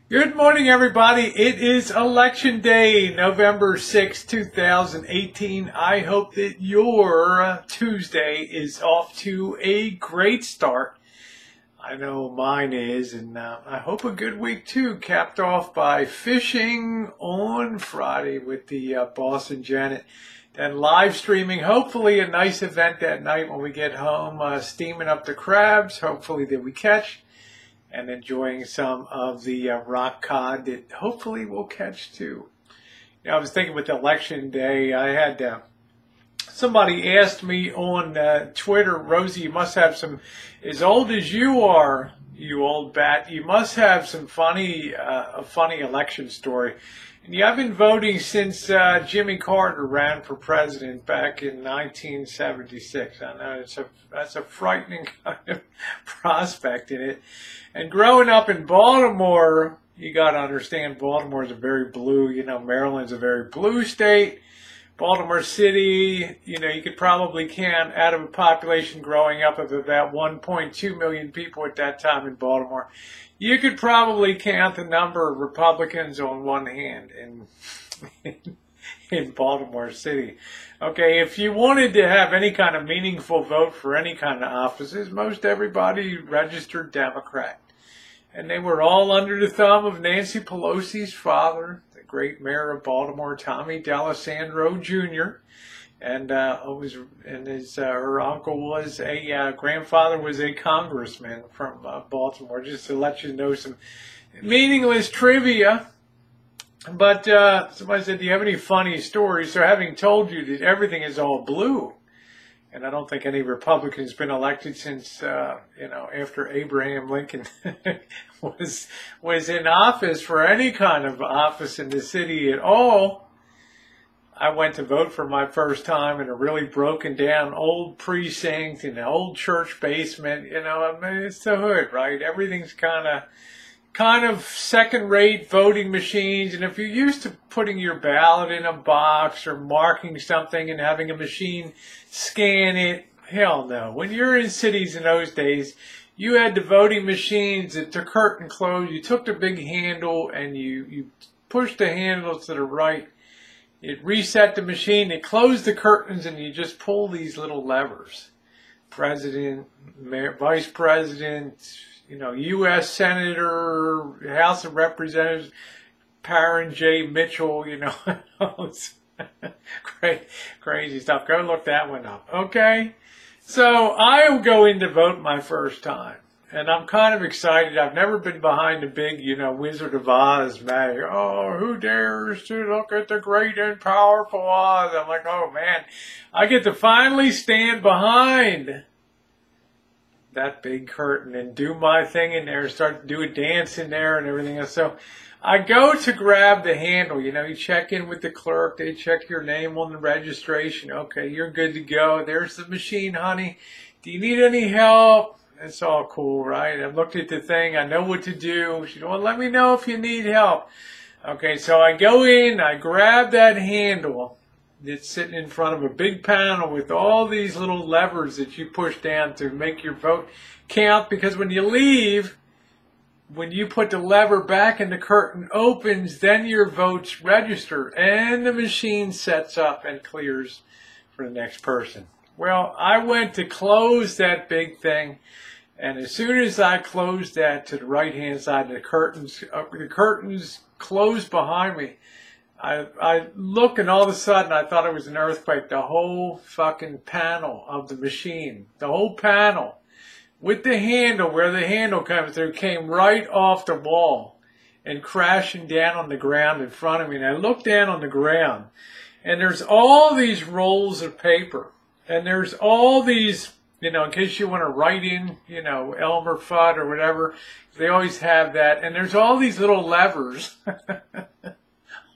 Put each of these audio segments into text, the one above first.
Good morning, everybody. It is Election Day, November 6, 2018. I hope that your Tuesday is off to a great start. I know mine is, and I hope a good week too, capped off by fishing on Friday with the boss and Janet. Then live streaming, hopefully a nice event that night when we get home, steaming up the crabs, hopefully that we catch, and enjoying some of the rock cod that hopefully we'll catch too. You know, I was thinking with Election Day, I had somebody asked me on Twitter, Rosie, you must have some, as old as you are, you old bat, you must have some a funny election story. And yeah, I've been voting since Jimmy Carter ran for president back in 1976. I know that's a frightening kind of prospect in it. And growing up in Baltimore, you got to understand Baltimore is a very blue, Maryland's a very blue state. Baltimore City, you could probably count out of a population growing up of about 1.2 million people at that time in Baltimore. You could probably count the number of Republicans on one hand in Baltimore City. Okay, if you wanted to have any kind of meaningful vote for any kind of offices, most everybody registered Democrat. And they were all under the thumb of Nancy Pelosi's father, the great mayor of Baltimore, Tommy D'Alessandro Jr. And her uncle was grandfather was a congressman from Baltimore, just to let you know some meaningless trivia. But somebody said, do you have any funny stories? So having told you that everything is all blue, and I don't think any Republican has been elected since, after Abraham Lincoln was in office for any kind of office in the city at all. I went to vote for my first time in a really broken down old precinct in an old church basement. It's the hood, right? Everything's kind of second-rate voting machines. And if you're used to putting your ballot in a box or marking something and having a machine scan it, hell no. When you're in cities in those days, you had the voting machines that the curtain closed. You took the big handle and you pushed the handle to the right. It reset the machine. It closed the curtains and you just pull these little levers. President, mayor, vice president, U.S. Senator, House of Representatives, Parent J. Mitchell, it's crazy stuff. Go look that one up, okay? So I'll go in to vote my first time, and I'm kind of excited. I've never been behind a big, Wizard of Oz mag. Oh, who dares to look at the great and powerful Oz? I'm like, oh, man, I get to finally stand behind that big curtain and do my thing in there, start to do a dance in there and everything else. So I go to grab the handle. You check in with the clerk. They check your name on the registration. Okay, you're good to go. There's the machine, honey. Do you need any help? It's all cool, right? I looked at the thing. I know what to do. She said, well, let me know if you need help. Okay, so I go in. I grab that handle. It's sitting in front of a big panel with all these little levers that you push down to make your vote count. Because when you leave, when you put the lever back and the curtain opens, then your votes register and the machine sets up and clears for the next person. Well, I went to close that big thing, and as soon as I closed that to the right-hand side, the curtains closed behind me. I look, and all of a sudden I thought it was an earthquake. The whole fucking panel of the machine, the whole panel with the handle, where the handle comes through, came right off the wall and crashing down on the ground in front of me. And I looked down on the ground, and there's all these rolls of paper, and there's all these, in case you want to write in, Elmer Fudd or whatever, they always have that. And there's all these little levers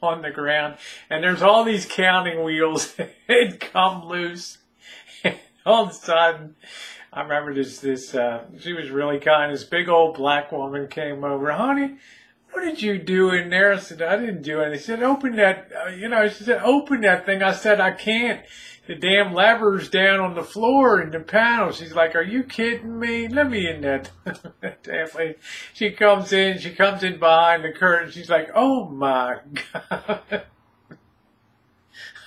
on the ground, and there's all these counting wheels that come loose. And all of a sudden, I remember this she was really kind. This big old black woman came over. Honey, what did you do in there? I said, I didn't do anything. She said, open that, she said, open that thing. I said, I can't. The damn lever's down on the floor in the panel. She's like, are you kidding me? Let me in that. Damn lady. She comes in behind the curtain. She's like, oh my God.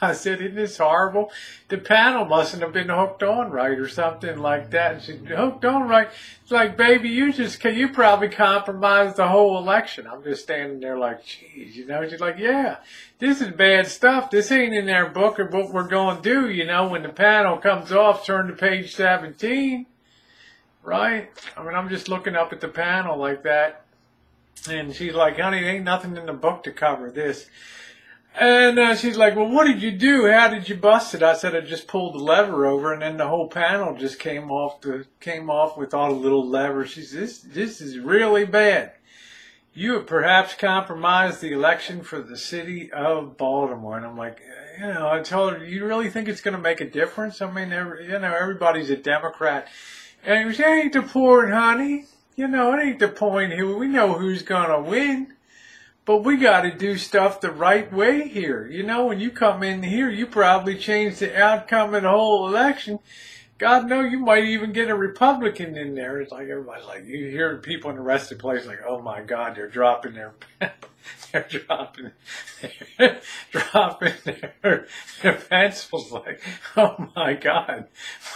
I said, isn't this horrible? The panel mustn't have been hooked on right or something like that. And she hooked on right. It's like, baby, you probably compromised the whole election. I'm just standing there like, geez, She's like, yeah, this is bad stuff. This ain't in our book of what we're going to do, when the panel comes off, turn to page 17, right? I mean, I'm just looking up at the panel like that. And she's like, honey, there ain't nothing in the book to cover this. And she's like, well, what did you do? How did you bust it? I said, I just pulled the lever over, and then the whole panel just came off with all the little levers. She says, this is really bad. You have perhaps compromised the election for the city of Baltimore. And I'm like, I told her, you really think it's going to make a difference? I mean, everybody's a Democrat. And it ain't the point, honey. It ain't the point. We know who's going to win. But we got to do stuff the right way here. When you come in here, you probably change the outcome of the whole election. God knows you might even get a Republican in there. It's like everybody's like, you hear people in the rest of the place like, oh my God, they're dropping their their pencils. Like, oh my God,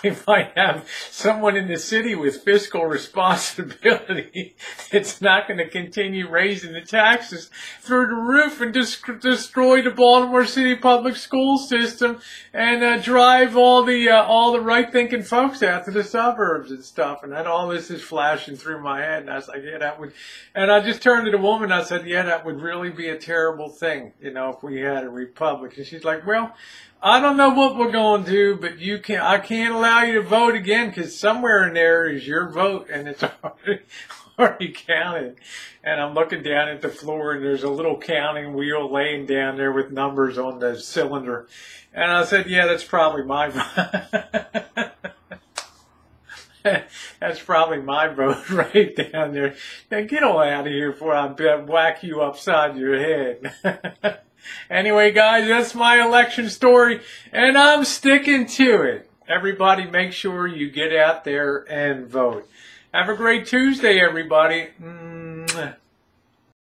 we might have someone in the city with fiscal responsibility that's not going to continue raising the taxes through the roof and destroy the Baltimore City public school system and drive all the right-thinking folks out to the suburbs and stuff. And then all this is flashing through my head, and I was like, yeah, that would. And I just turned to the woman. I said, yeah, that would really be a terrible thing, if we had a republic. And she's like, well, I don't know what we're going to do, but I can't allow you to vote again because somewhere in there is your vote and it's already counted. And I'm looking down at the floor and there's a little counting wheel laying down there with numbers on the cylinder. And I said, yeah, that's probably my vote. That's probably my vote right down there. Now get on out of here before I whack you upside your head. Anyway, guys, that's my election story, and I'm sticking to it. Everybody make sure you get out there and vote. Have a great Tuesday, everybody.